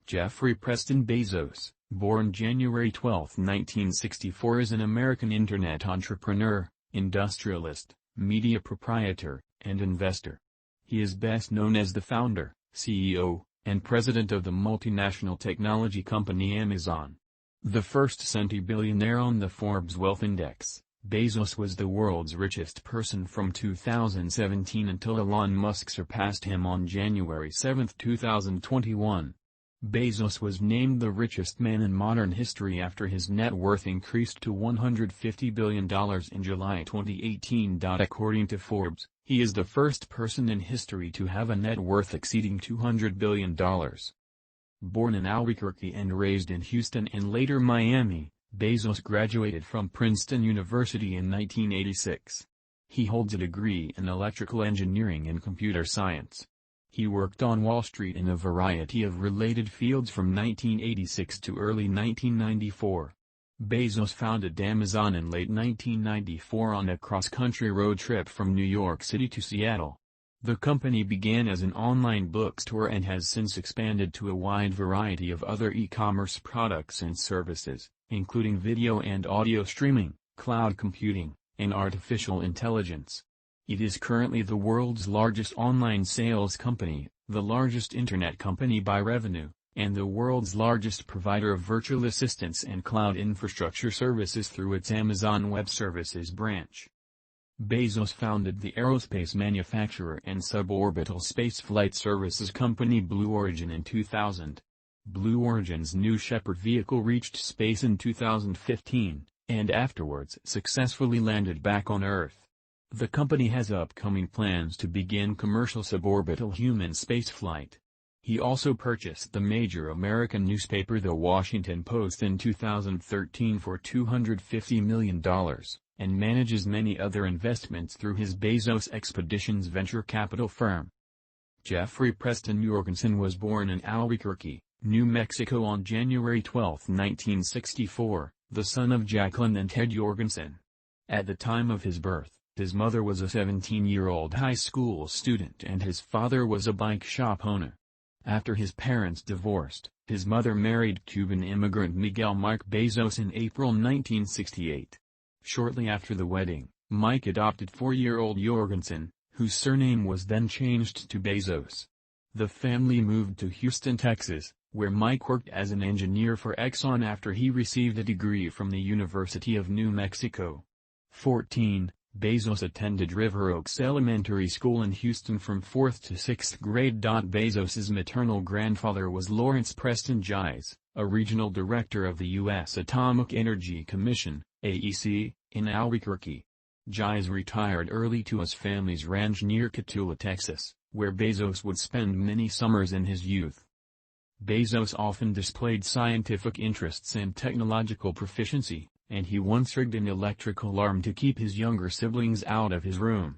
Jeffrey Preston Bezos, born January 12, 1964, is an American internet entrepreneur, industrialist, media proprietor, and investor. He is best known as the founder, CEO, and president of the multinational technology company Amazon. The first centibillionaire on the Forbes Wealth Index, Bezos was the world's richest person from 2017 until Elon Musk surpassed him on January 7, 2021. Bezos was named the richest man in modern history after his net worth increased to $150 billion in July 2018. According to Forbes, he is the first person in history to have a net worth exceeding $200 billion. Born in Albuquerque and raised in Houston and later Miami, Bezos graduated from Princeton University in 1986. He holds a degree in electrical engineering and computer science. He worked on Wall Street in a variety of related fields from 1986 to early 1994. Bezos founded Amazon in late 1994 on a cross-country road trip from New York City to Seattle. The company began as an online bookstore and has since expanded to a wide variety of other e-commerce products and services, including video and audio streaming, cloud computing, and artificial intelligence. It is currently the world's largest online sales company, the largest internet company by revenue, and the world's largest provider of virtual assistants and cloud infrastructure services through its Amazon Web Services branch. Bezos founded the aerospace manufacturer and suborbital spaceflight services company Blue Origin in 2000. Blue Origin's New Shepard vehicle reached space in 2015, and afterwards successfully landed back on Earth. The company has upcoming plans to begin commercial suborbital human spaceflight. He also purchased the major American newspaper The Washington Post in 2013 for $250 million, and manages many other investments through his Bezos Expeditions venture capital firm. Jeffrey Preston Jorgensen was born in Albuquerque, New Mexico on January 12, 1964, the son of Jacqueline and Ted Jorgensen. At the time of his birth, his mother was a 17-year-old high school student and his father was a bike shop owner. After his parents divorced, his mother married Cuban immigrant Miguel Mike Bezos in April 1968. Shortly after the wedding, Mike adopted 4-year-old Jorgensen, whose surname was then changed to Bezos. The family moved to Houston, Texas, where Mike worked as an engineer for Exxon after he received a degree from the University of New Mexico. 14. Bezos attended River Oaks Elementary School in Houston from 4th to 6th grade. Bezos's maternal grandfather was Lawrence Preston Gies, a regional director of the U.S. Atomic Energy Commission, AEC, in Albuquerque. Gies retired early to his family's ranch near Cotulla, Texas, where Bezos would spend many summers in his youth. Bezos often displayed scientific interests and technological proficiency, and he once rigged an electric alarm to keep his younger siblings out of his room.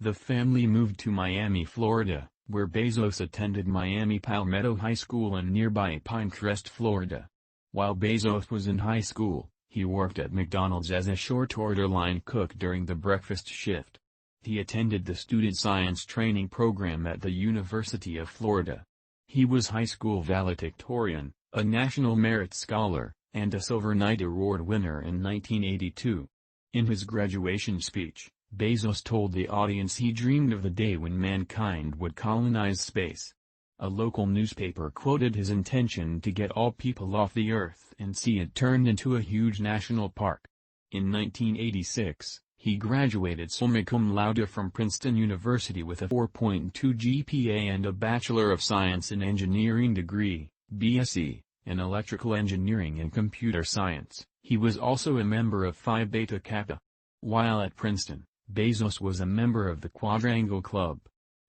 The family moved to Miami, Florida, where Bezos attended Miami Palmetto High School in nearby Pinecrest, Florida. While Bezos was in high school, he worked at McDonald's as a short-order line cook during the breakfast shift. He attended the Student Science Training Program at the University of Florida. He was high school valedictorian, a National Merit Scholar, and a Silver Knight Award winner in 1982. In his graduation speech, Bezos told the audience he dreamed of the day when mankind would colonize space. A local newspaper quoted his intention to get all people off the Earth and see it turned into a huge national park. In 1986, he graduated summa cum laude from Princeton University with a 4.2 GPA and a Bachelor of Science in Engineering degree, BSc, in Electrical Engineering and Computer Science. He was also a member of Phi Beta Kappa. While at Princeton, Bezos was a member of the Quadrangle Club.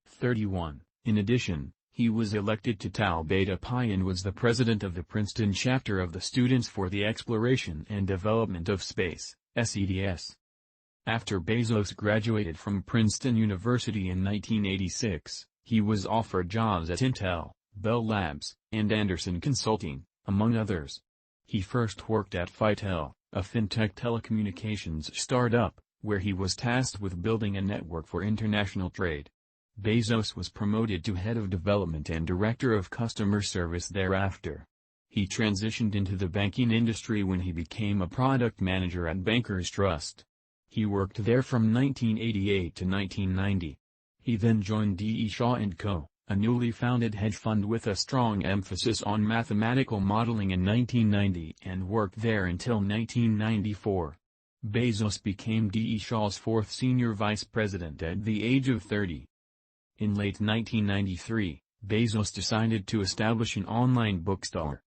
31. In addition, he was elected to Tau Beta Pi and was the president of the Princeton chapter of the Students for the Exploration and Development of Space, SEDS. After Bezos graduated from Princeton University in 1986, he was offered jobs at Intel, Bell Labs, and Anderson Consulting, among others. He first worked at Fitel, a fintech telecommunications startup, where he was tasked with building a network for international trade. Bezos was promoted to head of development and director of customer service thereafter. He transitioned into the banking industry when he became a product manager at Bankers Trust. He worked there from 1988 to 1990. He then joined D. E. Shaw & Co., a newly founded hedge fund with a strong emphasis on mathematical modeling in 1990 and worked there until 1994. Bezos became D. E. Shaw's fourth senior vice president at the age of 30. In late 1993, Bezos decided to establish an online bookstore.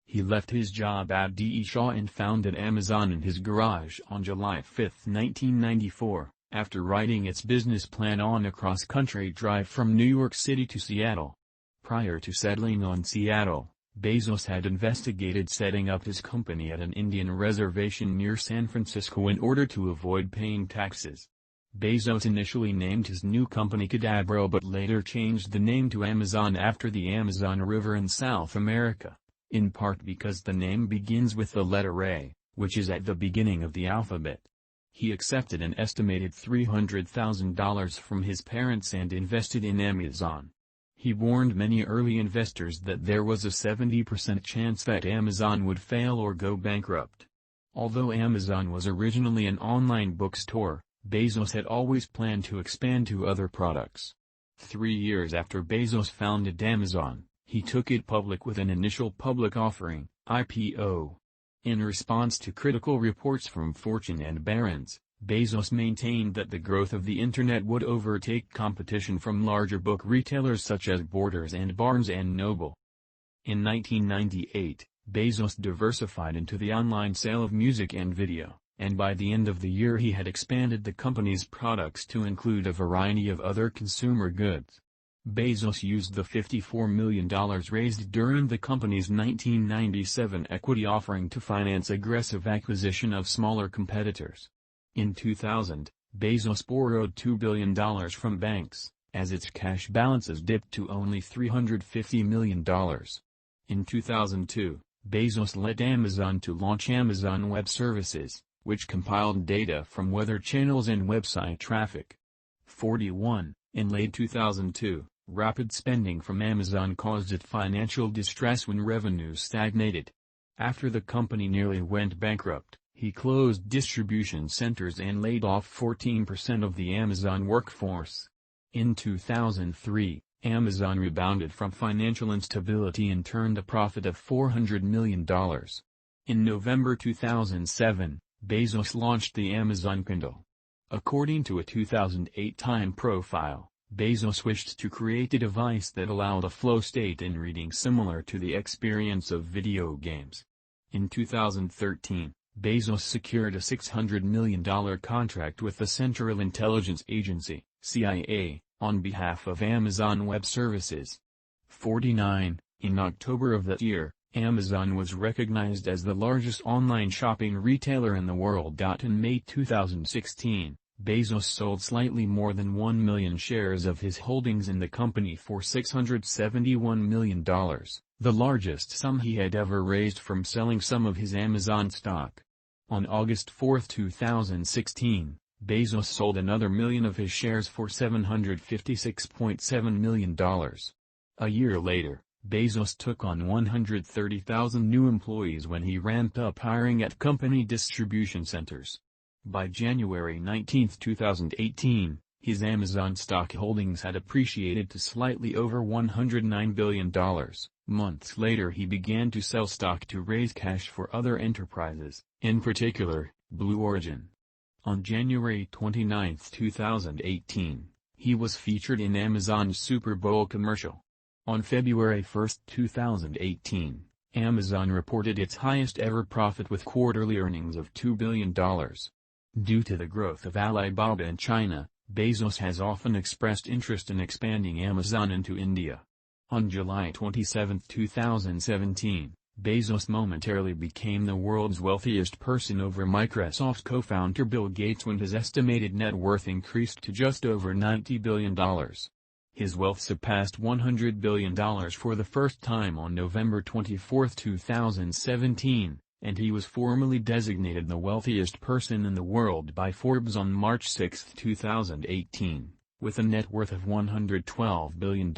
He left his job at D. E. Shaw and founded Amazon in his garage on July 5, 1994, after writing its business plan on a cross-country drive from New York City to Seattle. Prior to settling on Seattle, Bezos had investigated setting up his company at an Indian reservation near San Francisco in order to avoid paying taxes. Bezos initially named his new company Cadabro but later changed the name to Amazon after the Amazon River in South America, in part because the name begins with the letter A, which is at the beginning of the alphabet. He accepted an estimated $300,000 from his parents and invested in Amazon. He warned many early investors that there was a 70% chance that Amazon would fail or go bankrupt. Although Amazon was originally an online bookstore, Bezos had always planned to expand to other products. 3 years after Bezos founded Amazon, he took it public with an initial public offering, IPO. In response to critical reports from Fortune and Barron's, Bezos maintained that the growth of the Internet would overtake competition from larger book retailers such as Borders and Barnes & Noble. In 1998, Bezos diversified into the online sale of music and video, and by the end of the year he had expanded the company's products to include a variety of other consumer goods. Bezos used the $54 million raised during the company's 1997 equity offering to finance aggressive acquisition of smaller competitors. In 2000, Bezos borrowed $2 billion from banks, as its cash balances dipped to only $350 million. In 2002, Bezos led Amazon to launch Amazon Web Services, which compiled data from weather channels and website traffic. 41. In late 2002, rapid spending from Amazon caused it financial distress when revenues stagnated. After the company nearly went bankrupt, he closed distribution centers and laid off 14% of the Amazon workforce. In 2003, Amazon rebounded from financial instability and turned a profit of $400 million. In November 2007, Bezos launched the Amazon Kindle. According to a 2008 Time profile, Bezos wished to create a device that allowed a flow state in reading similar to the experience of video games. In 2013, Bezos secured a $600 million contract with the Central Intelligence Agency, CIA, on behalf of Amazon Web Services. 49. In October of that year, Amazon was recognized as the largest online shopping retailer in the world. In May 2016, Bezos sold slightly more than 1 million shares of his holdings in the company for $671 million, the largest sum he had ever raised from selling some of his Amazon stock. On August 4, 2016, Bezos sold another million of his shares for $756.7 million. A year later, Bezos took on 130,000 new employees when he ramped up hiring at company distribution centers. By January 19, 2018, his Amazon stock holdings had appreciated to slightly over $109 billion. Months later he began to sell stock to raise cash for other enterprises, in particular, Blue Origin. On January 29, 2018, he was featured in Amazon's Super Bowl commercial. On February 1, 2018, Amazon reported its highest ever profit with quarterly earnings of $2 billion. Due to the growth of Alibaba in China, Bezos has often expressed interest in expanding Amazon into India. On July 27, 2017, Bezos momentarily became the world's wealthiest person over Microsoft co-founder Bill Gates when his estimated net worth increased to just over $90 billion. His wealth surpassed $100 billion for the first time on November 24, 2017. And he was formally designated the wealthiest person in the world by Forbes on March 6, 2018. with a net worth of $112 billion.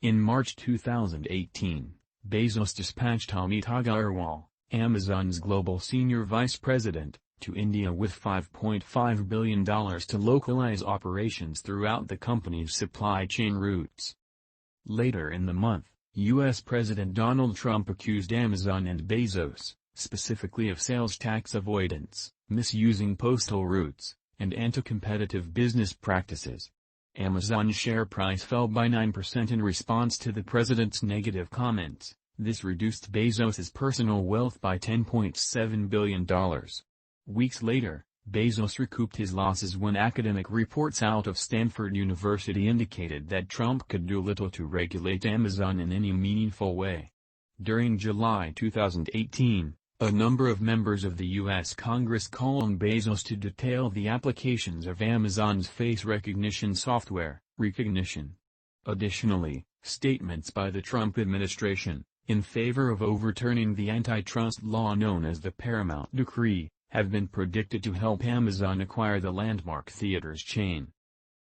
In March 2018, Bezos dispatched Amit Agarwal, Amazon's global senior vice president, to India with $5.5 billion to localize operations throughout the company's supply chain routes. Later in the month, U.S. President Donald Trump accused Amazon and Bezos, specifically of sales tax avoidance, misusing postal routes, and anti-competitive business practices. Amazon's share price fell by 9% in response to the president's negative comments. This reduced Bezos's personal wealth by $10.7 billion. Weeks later, Bezos recouped his losses when academic reports out of Stanford University indicated that Trump could do little to regulate Amazon in any meaningful way. During July 2018, a number of members of the U.S. Congress called on Bezos to detail the applications of Amazon's face recognition software, Rekognition. Additionally, statements by the Trump administration, in favor of overturning the antitrust law known as the Paramount Decree, have been predicted to help Amazon acquire the landmark theaters chain.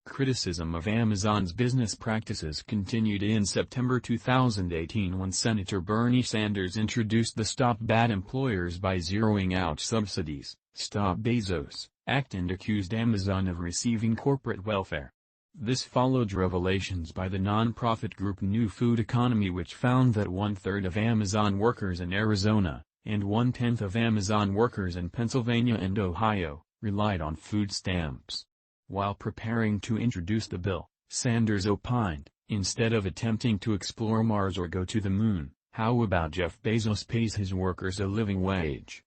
Criticism of Amazon's business practices continued in September 2018 when Senator Bernie Sanders introduced the Stop Bad Employers by Zeroing Out Subsidies, Stop Bezos Act and accused Amazon of receiving corporate welfare. This followed revelations by the nonprofit group New Food Economy, which found that 1/3 of Amazon workers in Arizona, and 1/10 of Amazon workers in Pennsylvania and Ohio, relied on food stamps. While preparing to introduce the bill, Sanders opined, instead of attempting to explore Mars or go to the moon, how about Jeff Bezos pays his workers a living wage?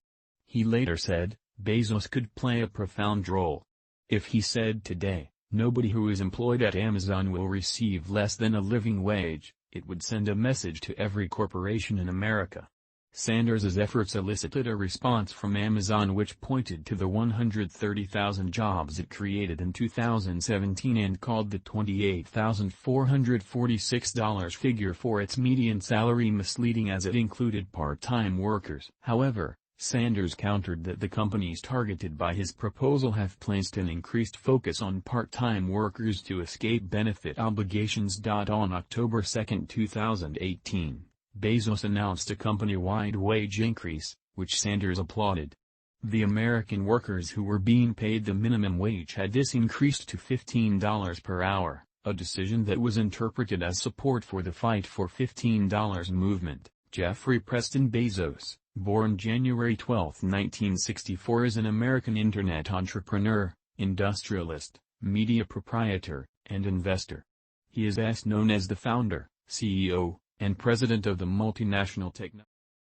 He later said, Bezos could play a profound role. If he said today, nobody who is employed at Amazon will receive less than a living wage, it would send a message to every corporation in America. Sanders' efforts elicited a response from Amazon which pointed to the 130,000 jobs it created in 2017 and called the $28,446 figure for its median salary misleading as it included part-time workers. However, Sanders countered that the companies targeted by his proposal have placed an increased focus on part-time workers to escape benefit obligations. On October 2, 2018. Bezos announced a company-wide wage increase, which Sanders applauded. The American workers who were being paid the minimum wage had this increased to $15 per hour, a decision that was interpreted as support for the Fight for $15 movement. Jeffrey Preston Bezos, born January 12, 1964, is an American internet entrepreneur, industrialist, media proprietor, and investor. He is best known as the founder, CEO, and president of the multinational technology